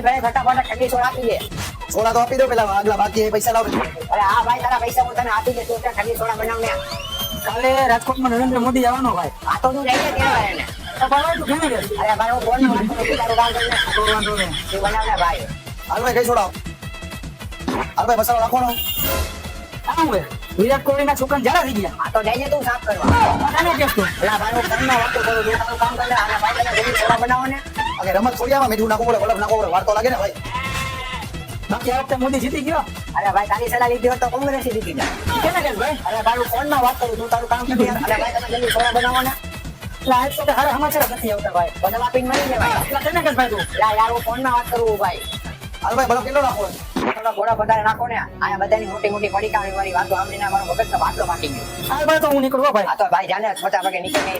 ભાઈ ભાઈ ફટાફટ ઠંડી સોડા આપી દે. સોડા તો આપી દો પેલા આગલા બાકી પૈસા લાવ. અરે હા ભાઈ તારા પૈસા હું તને આપી દે તું ત્યાં ઠંડી સોડા બનાવને. કાલે રાજકોટમાં નરેન્દ્ર મોદી આવવાનો ભાઈ. આ તો તું જઈને ત્યાં એને. તો ભાઈ તું કેને કે અરે ભાઈ હું ફોન માં વાત કરું તારું કામ કરીને. તો વાંધો નહીં. તું બનાવને ભાઈ. હાલ ભાઈ કઈ સોડા હાલ ભાઈ મસાલો નાખવાનો. આમ હે વિરાટ કોહલીના છોકરા જાડા થઈ ગયા. આ તો જઈને તું સાફ કરવા. આને કેસ તું અલા ભાઈ હું ફોનમાં વાત કરું તું તારું કામ કર લે. અને ભાઈ તને ઠંડી સોડા બનાવો ને. અગે રમત છોડિયામાં મીઠું નાખવું પડે બરફ નાખવો પડે વાર તો લાગે ને ભાઈ. બાકી આ વખતે મોદી જીતી ગયો. અરે ભાઈ તારી સલાહ લીધી હોત તો કોંગ્રેસ જીતી જાય. કેને કે ભાઈ અરે ભાઈ હું ફોનમાં વાત કરું તું તારું કામ કરી. અરે ભાઈ તમે જલ્દી સોડા બનાવો ને. લાઈટ તો હારા સમાચાર નથી આવતા ભાઈ. મને વાપીને મળી લે ભાઈ. એટલા કેને કે ભાઈ તું લા યાર હું ફોનમાં વાત કરું ભાઈ. હાલ ભાઈ બરફ કેટલો નાખવો થોડા ઘોડા વધારે નાખો ને. આયા બધાની મોટી મોટી પડીકાની વાળી વાતો સાંભળીને મારો મગજ તો બાટલો ફાટી ગયો. આ ભાઈ તો હું નીકળું હો ભાઈ. આ તો ભાઈ જાને 50 વાગે નીકળી ગઈ.